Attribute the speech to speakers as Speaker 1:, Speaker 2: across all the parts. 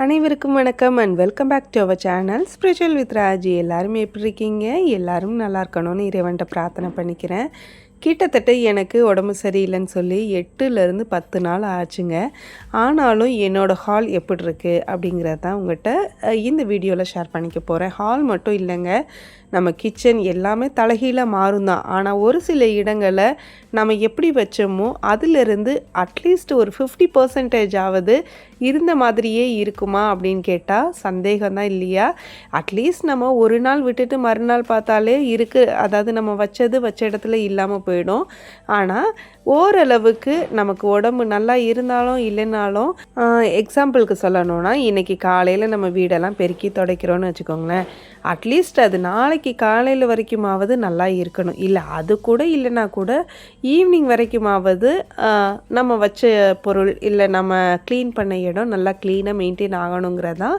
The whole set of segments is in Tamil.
Speaker 1: அனைவருக்கும் வணக்கம் and welcome back to our channel spiritual with Raji. எல்லாரும் எப்படி இருக்கீங்க? எல்லாரும் நல்லா இருக்கணும்னு இறைவன்ட்ட பிரார்த்தனை பண்ணிக்கிறேன். கிட்டத்தட்ட எனக்கு உடம்பு சரியில்லைன்னு சொல்லி 8லேருந்து 10 நாள் ஆச்சுங்க. ஆனாலும் என்னோடய ஹால் எப்படி இருக்குது அப்படிங்கிறத தான் உங்கள்கிட்ட இந்த வீடியோவில் ஷேர் பண்ணிக்க போகிறேன். ஹால் மட்டும் இல்லைங்க, நம்ம கிச்சன் எல்லாமே தலைகீழாக மாறும் தான். ஆனால் ஒரு சில இடங்களை நம்ம எப்படி வச்சோமோ அதிலிருந்து அட்லீஸ்ட் ஒரு 50% ஆவது இருந்த மாதிரியே இருக்குமா அப்படின்னு கேட்டால் சந்தேகம்தான் இல்லையா? அட்லீஸ்ட் நம்ம ஒரு நாள் விட்டுட்டு மறுநாள் பார்த்தாலே இருக்குது, அதாவது நம்ம வச்ச இடத்துல இல்லாமல் போயிடும். ஆனால் ஓரளவுக்கு நமக்கு உடம்பு நல்லா இருந்தாலும் இல்லைனாலும், எக்ஸாம்பிளுக்கு சொல்லணும்னா இன்றைக்கி காலையில் நம்ம வீடெல்லாம் பெருக்கி துடைக்கிறோன்னு வச்சுக்கோங்களேன், அட்லீஸ்ட் அது நாளைக்கு காலையில் வரைக்குமாவது நல்லா இருக்கணும். இல்லை அது கூட இல்லைனா கூட ஈவினிங் வரைக்குமாவது நம்ம வச்ச பொருள் இல்லை நம்ம க்ளீன் பண்ண இடம் நல்லா க்ளீனாக மெயின்டைன் ஆகணுங்கிறதான்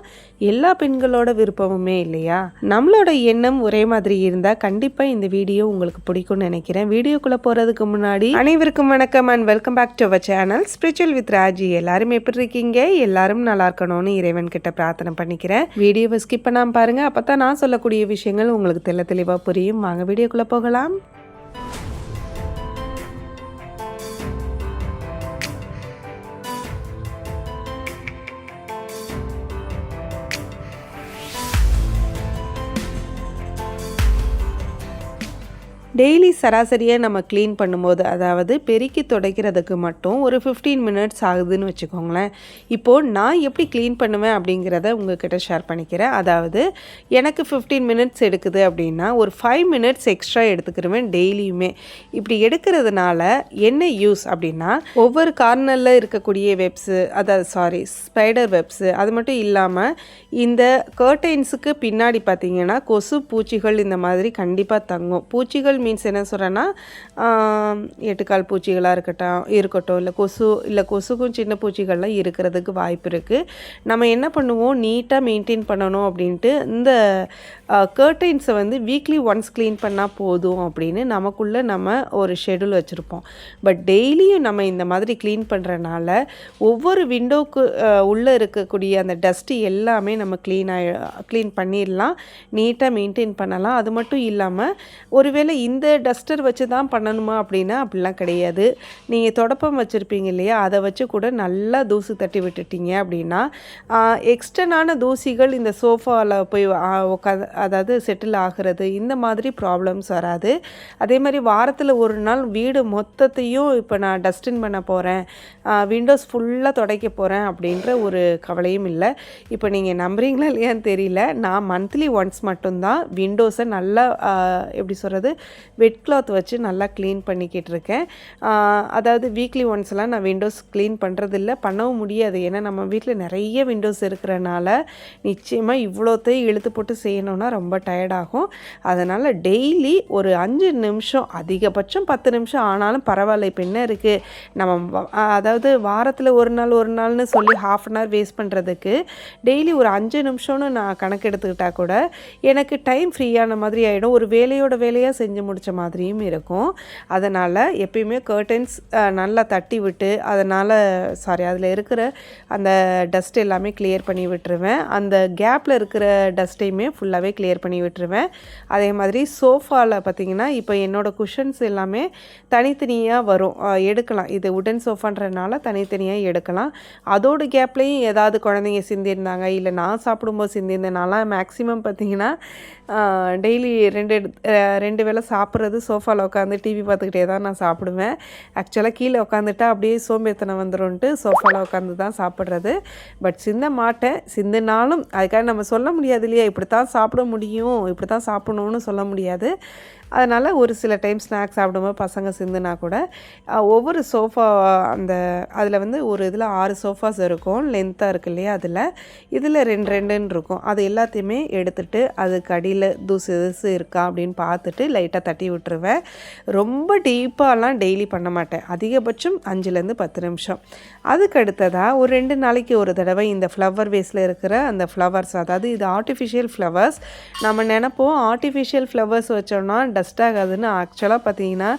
Speaker 1: எல்லா பெண்களோட விருப்பமுமே இல்லையா? நம்மளோட எண்ணம் ஒரே மாதிரி இருந்தால் கண்டிப்பாக இந்த வீடியோ உங்களுக்கு பிடிக்கும்னு நினைக்கிறேன். வீடியோக்குள்ளே போகிறதுக்கு முன்னாடி அனைவருக்கும் வணக்கம் and welcome back to our channel spiritual with Raji. எல்லாரும் எப்படி இருக்கீங்க? எல்லாரும் நல்லா இருக்கணும்னு இறைவன் கிட்ட பிரார்த்தனை பண்ணிக்கிறேன். வீடியோவை ஸ்கிப் பண்ணாமல் பாருங்கள், அப்போ தான் நான் சொல்லக்கூடிய விஷயங்கள் உங்களுக்கு தெளிவாக புரியும். வாங்க வீடியோக்குள்ளே போகலாம். டெய்லி சராசரியாக நம்ம க்ளீன் பண்ணும்போது, அதாவது பெருக்கி துடைக்கிறதுக்கு மட்டும் ஒரு 15 மினிட்ஸ் ஆகுதுன்னு வச்சுக்கோங்களேன். இப்போது நான் எப்படி க்ளீன் பண்ணுவேன் அப்படிங்கிறத உங்கள்கிட்ட ஷேர் பண்ணிக்கிறேன். அதாவது எனக்கு 15 மினிட்ஸ் எடுக்குது அப்படின்னா ஒரு 5 மினிட்ஸ் எக்ஸ்ட்ரா எடுத்துக்கிடுவேன் டெய்லியுமே. இப்படி எடுக்கிறதுனால என்ன யூஸ் அப்படின்னா, ஒவ்வொரு கார்னரில் இருக்கக்கூடிய வெப்ஸு, அதாவது ஸ்பைடர் வெப்ஸு, அது மட்டும் இல்லாமல் இந்த கர்டைன்ஸுக்கு பின்னாடி பார்த்திங்கன்னா கொசு பூச்சிகள் இந்த மாதிரி கண்டிப்பாக தங்கும். பூச்சிகள் மீன்ஸ் என்ன சொல்கிறேன்னா, 8 கால் பூச்சிகளாக இருக்கட்டும் இல்லை கொசுக்கும் சின்ன பூச்சிகள்லாம் இருக்கிறதுக்கு வாய்ப்பு இருக்குது. நம்ம என்ன பண்ணுவோம், நீட்டாக மெயின்டைன் பண்ணணும் அப்படின்ட்டு இந்த கர்டைன்ஸை வந்து வீக்லி ஒன்ஸ் க்ளீன் பண்ணால் போதும் அப்படின்னு நமக்குள்ளே நம்ம ஒரு ஷெடியூல் வச்சுருப்போம். பட் டெய்லியும் நம்ம இந்த மாதிரி க்ளீன் பண்ணுறனால ஒவ்வொரு விண்டோவுக்கு உள்ளே இருக்கக்கூடிய அந்த டஸ்ட்டு எல்லாமே நம்ம க்ளீன் பண்ணிடலாம், நீட்டாக மெயின்டைன் பண்ணலாம். அது மட்டும் இல்லாமல் ஒருவேளை இந்த டஸ்டர் வச்சு தான் பண்ணணுமா அப்படின்னா அப்படிலாம் கிடையாது. நீங்கள் தொடப்பம் வச்சுருப்பீங்க இல்லையா, அதை வச்சு கூட நல்லா தூசு தட்டி விட்டுட்டீங்க அப்படின்னா எக்ஸ்டர்னான தூசிகள் இந்த சோஃபாவில் போய் அதாவது செட்டில் ஆகிறது, இந்த மாதிரி ப்ராப்ளம்ஸ் வராது. அதே மாதிரி வாரத்தில் ஒரு நாள் வீடு மொத்தத்தையும் இப்போ நான் டஸ்டின் பண்ண போகிறேன், விண்டோஸ் ஃபுல்லாக துடைக்க போகிறேன் அப்படின்ற ஒரு கவலையும் இல்லை. இப்போ நீங்கள் நம்புறீங்களா இல்லையான்னு தெரியல, நான் மந்த்லி ஒன்ஸ் மட்டும்தான் விண்டோஸை நல்லா எப்படி சொல்கிறது, வெட் கிளாத் வச்சு நல்லா க்ளீன் பண்ணிக்கிட்டு இருக்கேன். அதாவது வீக்லி ஒன்ஸ்லாம் நான் விண்டோஸ் க்ளீன் பண்ணுறதில்ல, பண்ணவும் முடியாது. ஏன்னா நம்ம வீட்டில் நிறைய விண்டோஸ் இருக்கிறனால நிச்சயமாக இவ்வளோத்தையும் இழுத்து போட்டு செய்யணும்னா ரொம்ப டயர்டாகும். அதனால் டெய்லி ஒரு 5 நிமிஷம், அதிகபட்சம் 10 நிமிஷம் ஆனாலும் பரவாயில்ல. இப்போ என்ன இருக்குது, நம்ம அதாவது வாரத்தில் ஒரு நாள்னு சொல்லி ½ அன் ஹவர் வேஸ்ட் பண்ணுறதுக்கு டெய்லி ஒரு 5 நிமிஷம்னு நான் கணக்கு எடுத்துக்கிட்டால் கூட எனக்கு டைம் ஃப்ரீயான மாதிரி ஆகிடும், ஒரு வேலையாக செஞ்சு முடித்த மாதிரியும் இருக்கும். அதனால் எப்பயுமே கர்டன்ஸ் நல்லா தட்டி விட்டு அதில் இருக்கிற அந்த டஸ்ட் எல்லாமே கிளியர் பண்ணி விட்டுருவேன். அந்த கேப்பில் இருக்கிற டஸ்ட்டையுமே ஃபுல்லாகவே கிளியர் பண்ணி விட்டுருவேன். அதே மாதிரி சோஃபாவில் பார்த்திங்கன்னா இப்போ என்னோடய குஷன்ஸ் எல்லாமே தனித்தனியாக வரும், எடுக்கலாம். இது உடன் சோஃபான்றனால தனித்தனியாக எடுக்கலாம். அதோட கேப்லேயும் ஏதாவது குழந்தைங்க சிந்திருந்தாங்க, இல்லை நான் சாப்பிடும்போது சிந்திருந்தனால மேக்ஸிமம் பார்த்திங்கன்னா டெய்லி 2 வேளை சாப்பிட்றது சோஃபாவில் உட்காந்து டிவி பார்த்துக்கிட்டே தான் நான் சாப்பிடுவேன். ஆக்சுவலாக கீழே உட்காந்துட்டா அப்படியே சோம்பேத்தனை வந்துடும்ன்ட்டு சோஃபாவில் உட்காந்து தான் சாப்பிட்றது. பட் சிந்த மாட்டேன், சிந்தினாலும் அதுக்காக நம்ம சொல்ல முடியாது இல்லையா, இப்படி தான் சாப்பிட முடியும், இப்படி தான் சாப்பிடணும்னு சொல்ல முடியாது. அதனால் ஒரு சில டைம் ஸ்நாக்ஸ் சாப்பிடும்போது பசங்க சிந்துனா கூட ஒவ்வொரு சோஃபா அதில் வந்து ஒரு இதில் 6 சோஃபாஸ் இருக்கும், லென்த்தாக இருக்கு இல்லையா, இதில் 2 இருக்கும். அது எல்லாத்தையுமே எடுத்துகிட்டு அதுக்கு அடியில் தூசு இருக்கா அப்படின்னு பார்த்துட்டு லைட்டாக தட்டி விட்டுருவேன். ரொம்ப டீப்பாலாம் டெய்லி பண்ண மாட்டேன், அதிகபட்சம் 5லேருந்து 10 நிமிஷம். அதுக்கு அடுத்ததாக ஒரு 2 நாளைக்கு ஒரு தடவை இந்த ஃப்ளவர் வேஸில் இருக்கிற அந்த ஃப்ளவர்ஸ், அதாவது இது ஆர்டிஃபிஷியல் ஃப்ளவர்ஸ். நம்ம நினைப்போம் ஆர்டிஃபிஷியல் ஃப்ளவர்ஸ் வச்சோன்னா டஸ்ட் ஆகாதுன்னு ஆக்சுவலாக பார்த்தீங்கன்னா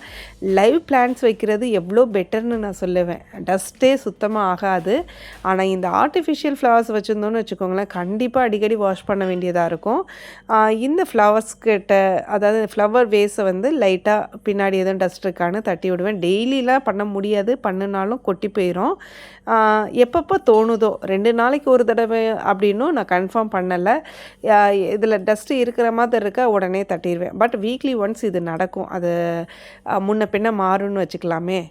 Speaker 1: லைவ் பிளான்ட்ஸ் வைக்கிறது எவ்வளோ பெட்டர்னு நான் சொல்லுவேன். டஸ்ட்டே சுத்தமாக ஆகாது. ஆனால் இந்த ஆர்டிஃபிஷியல் ஃப்ளவர்ஸ் வச்சுருந்தோன்னு வச்சுக்கோங்களேன், கண்டிப்பாக அடிக்கடி வாஷ் பண்ண வேண்டியதாக இருக்கும். இந்த ஃப்ளவர்ஸ் கிட்ட அதாவது ஃப்ளவர் வேஸை வந்து லைட்டாக பின்னாடி எதுவும் டஸ்ட் இருக்கான்னு தட்டி விடுவேன். டெய்லிலாம் பண்ண முடியாது, பண்ணினாலும் கொட்டி போயிடும். எப்பப்போ தோணுதோ 2 நாளைக்கு ஒரு தடவை அப்படின்னும் நான் கன்ஃபார்ம் பண்ணலை. இதில் டஸ்ட்டு இருக்கிற மாதிரி இருக்க உடனே தட்டிடுவேன். பட் வீக்லி ஒன்ஸ் இது நடக்கும். அது முன்ன பின்ன மாறும்னு வச்சுக்கலாமே.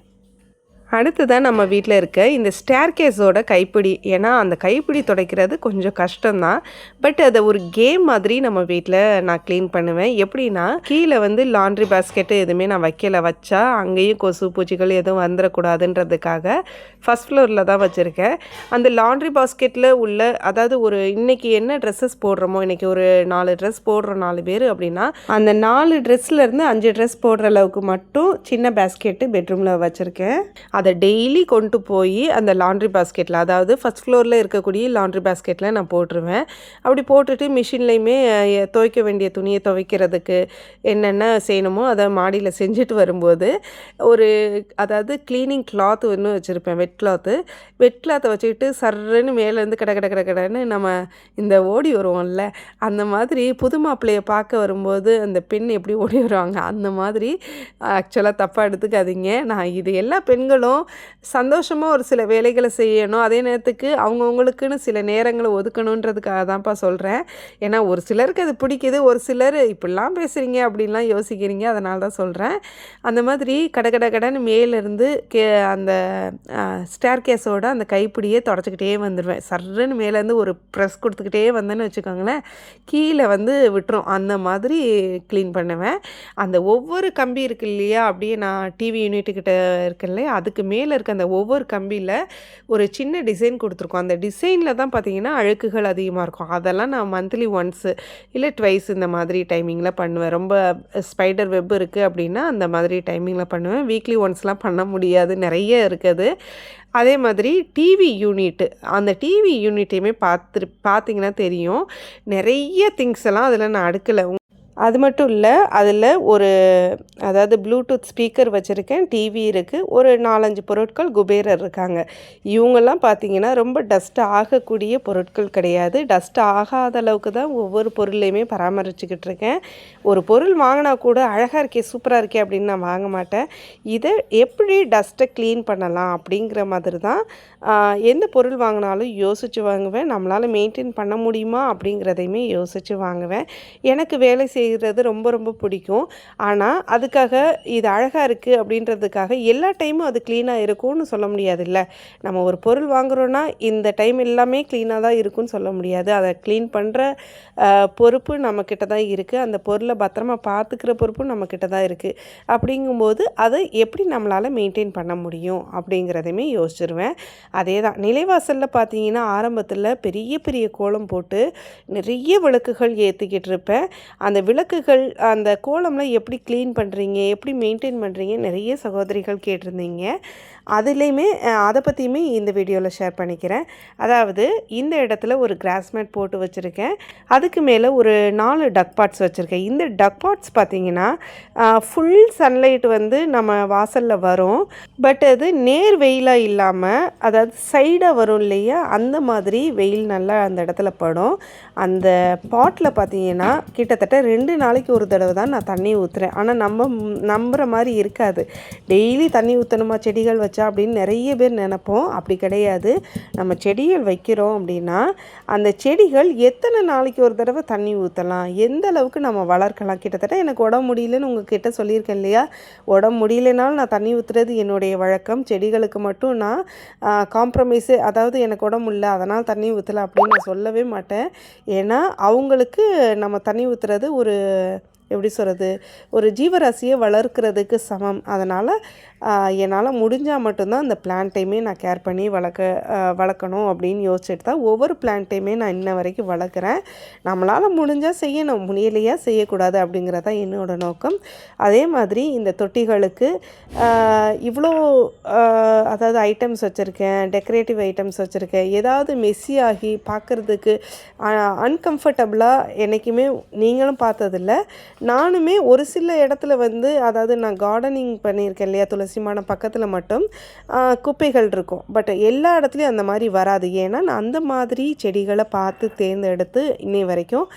Speaker 1: அடுத்ததான் நம்ம வீட்டில் இருக்க இந்த ஸ்டேர்கேஸோட கைப்பிடி. ஏன்னா அந்த கைப்பிடி துடைக்கிறது கொஞ்சம் கஷ்டம்தான். பட் அதை ஒரு கேம் மாதிரி நம்ம வீட்டில் நான் க்ளீன் பண்ணுவேன். எப்படின்னா, கீழே வந்து லாண்ட்ரி பாஸ்கெட்டு எதுவுமே நான் வச்சா அங்கேயும் கொசு பூச்சிகள் எதுவும் வந்துடக்கூடாதுன்றதுக்காக ஃபஸ்ட் ஃப்ளோரில் தான் வச்சுருக்கேன். அந்த லாண்ட்ரி பாஸ்கெட்டில் உள்ள அதாவது இன்றைக்கி என்ன ட்ரெஸ்ஸஸ் போடுறோமோ, இன்றைக்கி ஒரு 4 ட்ரெஸ் போடுறோம் 4 பேர் அப்படின்னா, அந்த 4 ட்ரெஸ்லேருந்து 5 ட்ரெஸ் போடுற அளவுக்கு மட்டும் சின்ன பேஸ்கெட்டு பெட்ரூமில் வச்சுருக்கேன். அதை டெய்லி கொண்டு போய் அந்த லாண்ட்ரி பாஸ்கெட்டில், அதாவது ஃபஸ்ட் ஃப்ளோரில் இருக்கக்கூடிய லாண்ட்ரி பாஸ்கெட்டில் நான் போட்டுருவேன். அப்படி போட்டுட்டு மிஷின்லேயுமே துவைக்க வேண்டிய துணியை துவைக்கிறதுக்கு என்னென்ன செய்யணுமோ அதை மாடியில் செஞ்சுட்டு வரும்போது அதாவது க்ளீனிங் கிளாத் ஒன்று வச்சுருப்பேன், வெட் கிளாத்தை வச்சுக்கிட்டு சர்றன்னு மேலேருந்து கடன்னு நம்ம இந்த ஓடி வருவோம்ல, அந்த மாதிரி புது மாப்பிள்ளையை பார்க்க வரும்போது அந்த பெண் எப்படி ஓடி வருவாங்க அந்த மாதிரி. ஆக்சுவலாக தப்பாக எடுத்துக்காதீங்க. நான் இது எல்லா பெண்களும் சந்தோஷமாக ஒரு சில வேலைகளை செய்யணும், அதே நேரத்துக்கு அவங்கவுங்களுக்குன்னு சில நேரங்களை ஒதுக்கணுன்றதுக்காக தான்ப்பா சொல்கிறேன். ஏன்னா ஒரு சிலருக்கு அது பிடிக்குது, ஒரு சிலர் இப்படிலாம் பேசுகிறீங்க அப்படின்லாம் யோசிக்கிறீங்க, அதனால தான் சொல்கிறேன். அந்த மாதிரி கடன்னு மேலேருந்து அந்த ஸ்டேர்கேஸோட அந்த கைப்பிடியே தொடச்சிக்கிட்டே வந்துடுவேன். சர்றன்னு மேலேருந்து ஒரு ப்ரெஸ் கொடுத்துக்கிட்டே வந்தேன்னு வச்சுக்கோங்களேன், கீழே வந்து விட்டுரும். அந்த மாதிரி க்ளீன் பண்ணுவேன். அந்த ஒவ்வொரு கம்பி இருக்கு இல்லையா, அப்படியே நான் டிவி யூனிட்டுக்கிட்ட இருக்கு இல்லையா, அதுக்கு மேலே இருக்க அந்த ஒவ்வொரு கம்பியில் ஒரு சின்ன டிசைன் கொடுத்துருக்கோம். அந்த டிசைனில் தான் பார்த்திங்கன்னா அழுக்குகள் அதிகமாக இருக்கும். அதெல்லாம் நான் மந்த்லி ஒன்ஸு இல்லை ட்வைஸ் இந்த மாதிரி டைமிங்கில் பண்ணுவேன். ரொம்ப ஸ்பைடர் வெப் இருக்குது அப்படின்னா அந்த மாதிரி டைமிங்கில் பண்ணுவேன். வீக்லி ஒன்ஸ்லாம் பண்ண முடியாது, நிறைய இருக்குது. அதே மாதிரி டிவி யூனிட்டு, அந்த டிவி யூனிட்டையுமே பார்த்திங்கன்னா தெரியும், நிறைய திங்ஸ் எல்லாம் அதில் நான் அடுக்கலை. அது மட்டும் இல்லை, அதில் அதாவது ப்ளூடூத் ஸ்பீக்கர் வச்சுருக்கேன், டிவி இருக்குது, ஒரு 4-5 பொருட்கள் குபேரர் இருக்காங்க. இவங்கெல்லாம் பார்த்திங்கன்னா ரொம்ப டஸ்ட் ஆகக்கூடிய பொருட்கள் கிடையாது. டஸ்ட் ஆகாத அளவுக்கு தான் ஒவ்வொரு பொருளையுமே பராமரிச்சுக்கிட்டு இருக்கேன். ஒரு பொருள் வாங்கினா கூட அழகாக இருக்கே, சூப்பராக இருக்கே அப்படின்னு நான் வாங்க மாட்டேன். இதை எப்படி டஸ்ட்டை க்ளீன் பண்ணலாம் அப்படிங்கிற மாதிரி தான் எந்த பொருள் வாங்கினாலும் யோசித்து வாங்குவேன். நம்மளால் மெயின்டைன் பண்ண முடியுமா அப்படிங்கிறதையுமே யோசித்து வாங்குவேன். எனக்கு வேலை செய்கிறது ரொம்ப ரொம்ப பிடிக்கும். ஆனால் அதுக்காக இது அழகாக இருக்குது அப்படின்றதுக்காக எல்லா டைமும் அது க்ளீனாக இருக்கும்னு சொல்ல முடியாதுல்ல. நம்ம ஒரு பொருள் வாங்குகிறோன்னா இந்த டைம் எல்லாமே க்ளீனாக தான் இருக்குன்னு சொல்ல முடியாது. அதை க்ளீன் பண்ணுற பொறுப்பு நம்மக்கிட்ட தான் இருக்குது. அந்த பொருளை பத்திரமா பார்த்துக்கிற பொறுப்பும் நம்மக்கிட்ட தான் இருக்குது. அப்படிங்கும்போது அதை எப்படி நம்மளால் மெயின்டைன் பண்ண முடியும் அப்படிங்கிறதையுமே யோசிச்சிருவேன். அதே தான் நிலைவாசலில் பார்த்தீங்கன்னா ஆரம்பத்தில் பெரிய பெரிய கோலம் போட்டு நிறைய விளக்குகள் ஏற்றிக்கிட்டு இருப்பேன். அந்த விளக்குகள் அந்த கோலம்லாம் எப்படி க்ளீன் பண்ணுறீங்க, எப்படி மெயின்டைன் பண்ணுறீங்க, நிறைய சகோதரிகள் கேட்டிருந்தீங்க. அதுலேயுமே அதை பற்றியுமே இந்த வீடியோவில் ஷேர் பண்ணிக்கிறேன். அதாவது இந்த இடத்துல ஒரு கிராஸ் மேட் போட்டு வச்சுருக்கேன். அதுக்கு மேலே ஒரு 4 டக் பாட்ஸ் வச்சுருக்கேன். இந்த டக் பாட்ஸ் பார்த்திங்கன்னா ஃபுல் சன்லைட் வந்து நம்ம வாசலில் வரும். பட் அது நேர் வெயிலாக இல்லாமல் அதாவது சைடாக வரும் இல்லையா, அந்த மாதிரி வெயில் நல்லா அந்த இடத்துல படும். அந்த பாட்டில் பார்த்திங்கன்னா கிட்டத்தட்ட 2 நாளைக்கு ஒரு தடவை தான் நான் தண்ணி ஊற்றுறேன். ஆனால் நம்புகிற மாதிரி இருக்காது. டெய்லி தண்ணி ஊற்றணுமா செடிகள் வச்சா அப்படின்னு நிறைய பேர் நினைப்போம். அப்படி கிடையாது. நம்ம செடிகள் வைக்கிறோம் அப்படின்னா அந்த செடிகள் எத்தனை நாளைக்கு ஒரு தடவை தண்ணி ஊற்றலாம், எந்த அளவுக்கு நம்ம வளர்க்கலாம். கிட்டத்தட்ட எனக்கு உடம்பு முடியலன்னு உங்ககிட்ட சொல்லியிருக்கேன் இல்லையா, உடம்பு முடியலனாலும் நான் தண்ணி ஊற்றுறது என்னுடைய வழக்கம். செடிகளுக்கு மட்டும் நான் காம்ப்ரமைஸு, அதாவது எனக்கு உடம்பு இல்லை அதனால் தண்ணி ஊற்றலை அப்படின்னு நான் சொல்லவே மாட்டேன். ஏன்னா அவங்களுக்கு நம்ம தண்ணி ஊற்றுறது எப்படி சொல்கிறது, ஒரு ஜீவராசியை வளர்க்கிறதுக்கு சமம். அதனால் என்னால் முடிஞ்சால் மட்டும்தான் அந்த பிளான்ட்டையுமே நான் கேர் பண்ணி வளர்க்கணும் அப்படின்னு யோசிச்சுட்டு தான் ஒவ்வொரு பிளான்ட்டையுமே நான் இன்ன வரைக்கும் வளர்க்குறேன். நம்மளால் முடிஞ்சால் செய்யணும், முடியலையா செய்யக்கூடாது அப்படிங்கிறது தான் என்னோடய நோக்கம். அதே மாதிரி இந்த தொட்டிகளுக்கு இவ்வளோ அதாவது ஐட்டம்ஸ் வச்சுருக்கேன், டெக்கரேட்டிவ் ஐட்டம்ஸ் வச்சுருக்கேன். ஏதாவது மெஸ்ஸி ஆகி பார்க்குறதுக்கு அன்கம்ஃபர்டபுளாக என்றைக்குமே நீங்களும் பார்த்ததில்ல, நானுமே ஒரு சில இடத்துல வந்து அதாவது நான் கார்டனிங் பண்ணியிருக்கேன் இல்லையா, துளசி மாடம் பக்கத்தில் மட்டும் குப்பைகள் இருக்கும். பட் எல்லா இடத்துலையும் அந்த மாதிரி வராது. ஏன்னா நான் அந்த மாதிரி செடிகளை பார்த்து தேர்ந்தெடுத்து இன்னை வரைக்கும்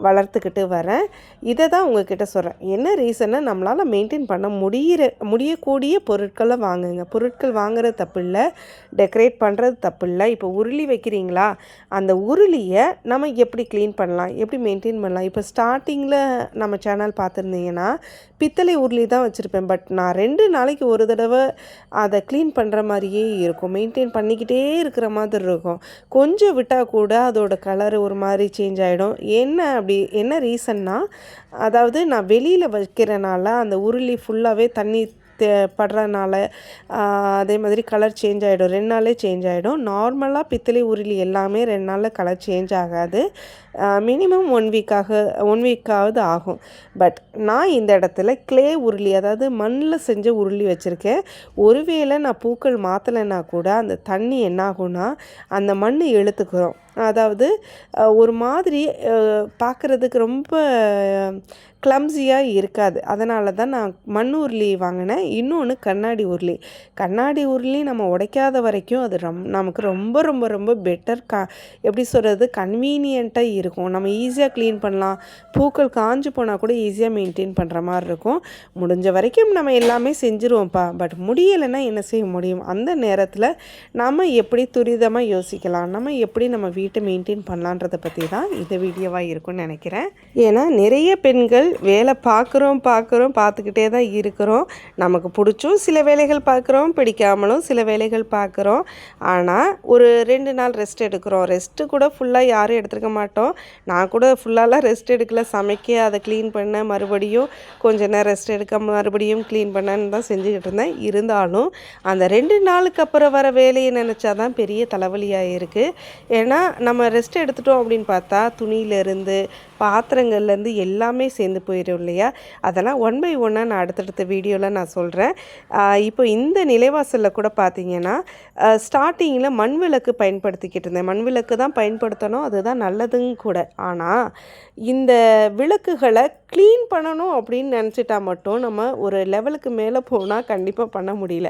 Speaker 1: வளர்த்துக்கிட்டு வரேன். இதை தான் உங்ககிட்ட சொல்கிறேன். என்ன ரீசன்னா, நம்மளால் மெயின்டைன் பண்ண முடியக்கூடிய பொருட்களை வாங்குங்க. பொருட்கள் வாங்குறது தப்பு இல்லை, டெக்கரேட் பண்ணுறது தப்பு இல்லை. இப்போ உருளி வைக்கிறீங்களா, அந்த உருளியை நம்ம எப்படி க்ளீன் பண்ணலாம், எப்படி மெயின்டைன் பண்ணலாம். இப்போ ஸ்டார்டிங்கில் நம்ம சேனல் பார்த்துருந்தீங்கன்னா பித்தளை உருளி தான் வச்சுருப்பேன். பட் நான் 2 நாளைக்கு ஒரு தடவை அதை க்ளீன் பண்ணுற மாதிரியே இருக்கும். மெயின்டைன் பண்ணிக்கிட்டே இருக்கிற மாதிரி இருக்கும். கொஞ்சம் விட்டால் கூட அதோட கலர் ஒரு மாதிரி சேஞ்ச் ஆகிடும். என்ன ரீசன்னா, அதாவது நான் வெளியில் வைக்கிறனால அந்த உருளி ஃபுல்லாகவே தண்ணி படுறதுனால அதே மாதிரி கலர் சேஞ்ச் ஆகிடும். 2 நாளே சேஞ்ச் ஆகிடும். நார்மலாக பித்தளை உருளி எல்லாமே 2 நாளில் கலர் சேஞ்ச் ஆகாது. மினிமம் 1 வீக்காவது ஆகும். பட் நான் இந்த இடத்துல கிளே உருளி, அதாவது மண்ணில் செஞ்ச உருளி வச்சுருக்கேன். ஒருவேளை நான் பூக்கள் மாற்றலைன்னா கூட அந்த தண்ணி என்ன ஆகும்னா அந்த மண் இழுத்துக்கிறோம். அதாவது ஒரு மாதிரி பார்க்குறதுக்கு ரொம்ப கிளம்ஸியாக இருக்காது. அதனால தான் நான் மண் உருளி வாங்கினேன். இன்னொன்று கண்ணாடி உருளி நம்ம உடைக்காத வரைக்கும் அது நமக்கு ரொம்ப ரொம்ப ரொம்ப பெட்டர். எப்படி சொல்கிறது, கன்வீனியண்ட்டாக இருக்கும். நம்ம ஈஸியாக க்ளீன் பண்ணலாம். பூக்கள் காஞ்சு போனால் கூட ஈஸியாக மெயின்டைன் பண்ணுற மாதிரி இருக்கும். முடிஞ்ச வரைக்கும் நம்ம எல்லாமே செஞ்சுருவோம்ப்பா. பட் முடியலைன்னா என்ன செய்ய முடியும்? அந்த நேரத்தில் நம்ம எப்படி துரிதமாக யோசிக்கலாம், நம்ம எப்படி நம்ம வீட்டை மெயின்டைன் பண்ணலான்றதை பற்றி தான் இந்த வீடியோவாக இருக்கும்னு நினைக்கிறேன். ஏன்னா நிறைய பெண்கள் வேலை பார்த்துக்கிட்டே தான் இருக்கிறோம். நமக்கு பிடிச்சும் சில வேலைகள் பார்க்குறோம், பிடிக்காமலும் சில வேலைகள் பார்க்குறோம். ஆனால் ஒரு 2 நாள் ரெஸ்ட் எடுக்கிறோம். ரெஸ்ட்டு கூட ஃபுல்லாக யாரும் எடுத்துருக்க மாட்டோம். நான் கூட ஃபுல்லாலாம் ரெஸ்ட் எடுக்கல. சமைக்க, அதை க்ளீன் பண்ண, மறுபடியும் கொஞ்ச நேரம் ரெஸ்ட் எடுக்க, மறுபடியும் க்ளீன் பண்ணன்னு தான் செஞ்சுக்கிட்டு இருந்தேன். இருந்தாலும் அந்த 2 நாளுக்கு அப்புறம் வர வேலையை நினச்சா தான் பெரிய தலைவலியாக இருக்குது. ஏன்னா நம்ம ரெஸ்ட் எடுத்துட்டோம் அப்படின்னு பார்த்தா துணியிலேருந்து பாத்திரங்கள்லேருந்து எல்லாமே சேர்ந்து போயிடும் இல்லையா. அதெல்லாம் 1 by 1 நான் அடுத்தடுத்த வீடியோவில் நான் சொல்கிறேன். இப்போ இந்த நிலைவாசலில் கூட பார்த்திங்கன்னா ஸ்டார்டிங்கில் மண் விளக்கு பயன்படுத்திக்கிட்டு இருந்தேன். மண் விளக்கு தான் பயன்படுத்தணும், அதுதான் நல்லதுங்க கூட. ஆனால் இந்த விளக்குகளை க்ளீன் பண்ணணும் அப்படின்னு நினச்சிட்டா மட்டும் நம்ம ஒரு லெவலுக்கு மேலே போனால் கண்டிப்பாக பண்ண முடியல.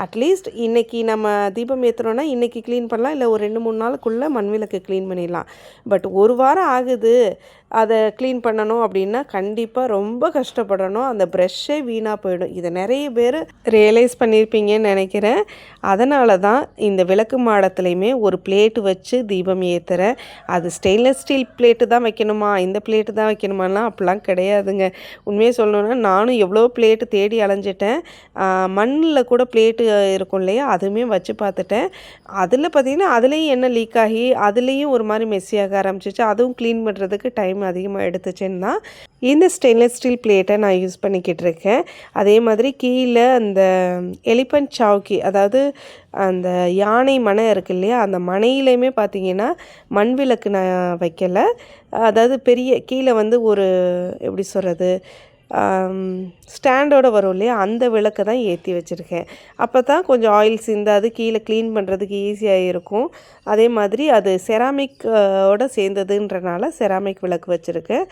Speaker 1: அட்லீஸ்ட் இன்றைக்கி நம்ம தீபம் ஏற்றுறோன்னா இன்றைக்கி க்ளீன் பண்ணலாம், இல்லை ஒரு 2-3 நாளுக்குள்ளே மண் விளக்கு க்ளீன் பண்ணிடலாம். பட் ஒரு வாரம் ஆகுது அதை க்ளீன் பண்ணணும் அப்படின்னா கண்டிப்பாக ரொம்ப கஷ்டப்படணும். அந்த ப்ரெஷ்ஷே வீணாக போயிடும். இதை நிறைய பேர் ரியலைஸ் பண்ணியிருப்பீங்கன்னு நினைக்கிறேன். அதனால தான் இந்த விளக்கு மாடத்துலையுமே ஒரு பிளேட்டு வச்சு தீபம் ஏற்றுறேன். அது ஸ்டெயின்லெஸ் ஸ்டீல் பிளேட்டு தான் வைக்கணுமா, இந்த பிளேட்டு தான் வைக்கணுமாலாம் அப்படிலாம் கிடையாதுங்க. உண்மையை சொல்லணுன்னா நானும் எவ்வளோ பிளேட்டு தேடி அலைஞ்சிட்டேன். மண்ணில் கூட பிளேட்டு இருக்கும் இல்லையா, அதுவுமே வச்சு பார்த்துட்டேன். அதில் பார்த்திங்கன்னா அதுலேயும் எண்ணெய் லீக் ஆகி அதுலேயும் ஒரு மாதிரி மெஸ்ஸியாக ஆரம்பிச்சிச்சு. அதுவும் க்ளீன் பண்ணுறதுக்கு டைம் அதிகமாக எடுத்துச்சுன்னு தான் இந்த ஸ்டெயின்லெஸ் ஸ்டீல் பிளேட்டை நான் யூஸ் பண்ணிக்கிட்டு இருக்கேன். அதே மாதிரி கீழே அந்த எலிஃபண்ட் சவுக்கி, அதாவது அந்த யானை மனை இருக்கு இல்லையா, அந்த மனையிலையுமே பார்த்திங்கன்னா மண் விளக்கு நான் வைக்கலை. அதாவது பெரிய கீழே வந்து ஒரு எப்படி சொல்கிறது, ஸ்டாண்டோடு வரும் இல்லையா, அந்த விளக்கை தான் ஏற்றி வச்சுருக்கேன். அப்போ தான் கொஞ்சம் ஆயில் சிந்தாது, கீழே க்ளீன் பண்ணுறதுக்கு ஈஸியாக இருக்கும். அதே மாதிரி அது செராமிக்கோட சேர்ந்ததுன்றனால செராமிக் விளக்கு வச்சுருக்கேன்.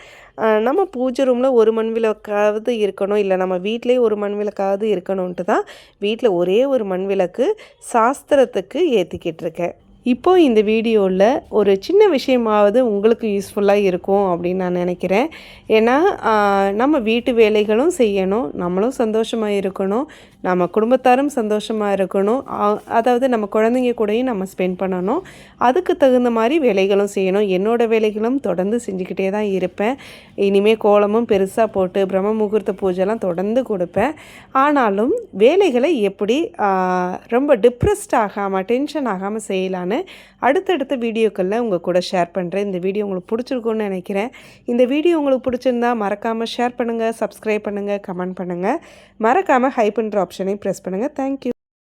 Speaker 1: நம்ம பூஜை ரூமில் ஒரு மண் விளக்காவது இருக்கணும், இல்லை நம்ம வீட்டிலே ஒரு மண் விளக்காவது இருக்கணுன்ட்டு தான் வீட்டில் ஒரே ஒரு மண் விளக்கு சாஸ்திரத்துக்கு ஏற்றிக்கிட்டு இருக்கேன். இப்போது இந்த வீடியோவில் ஒரு சின்ன விஷயமாவது உங்களுக்கு யூஸ்ஃபுல்லாக இருக்கும் அப்படின்னு நான் நினைக்கிறேன். ஏன்னா நம்ம வீட்டு வேலைகளும் செய்யணும், நம்மளும் சந்தோஷமாக இருக்கணும், நம்ம குடும்பத்தாரும் சந்தோஷமாக இருக்கணும். அதாவது நம்ம குழந்தைங்க கூடயும் நம்ம ஸ்பெண்ட் பண்ணணும். அதுக்கு தகுந்த மாதிரி வேலைகளும் செய்யணும். என்னோடய வேலைகளும் தொடர்ந்து செஞ்சுக்கிட்டே தான் இருப்பேன். இனிமேல் கோலமும் பெருசாக போட்டு பிரம்ம முகூர்த்த பூஜைலாம் தொடர்ந்து கொடுப்பேன். ஆனாலும் வேலைகளை எப்படி ரொம்ப டிப்ரெஸ்ட் ஆகாமல், டென்ஷன் ஆகாமல் செய்யலான்னு அடுத்தடுத்த வீடியோக்களில் உங்கள் கூட ஷேர் பண்ணுறேன். இந்த வீடியோ உங்களுக்கு பிடிச்சிருக்குன்னு நினைக்கிறேன். இந்த வீடியோ உங்களுக்கு பிடிச்சிருந்தா மறக்காமல் ஷேர் பண்ணுங்கள், சப்ஸ்கிரைப் பண்ணுங்கள், கமெண்ட் பண்ணுங்கள். மறக்காமல் ஹைப்ன்ற ஆப்ஷனையும் ப்ரெஸ் பண்ணுங்கள். தேங்க்யூ.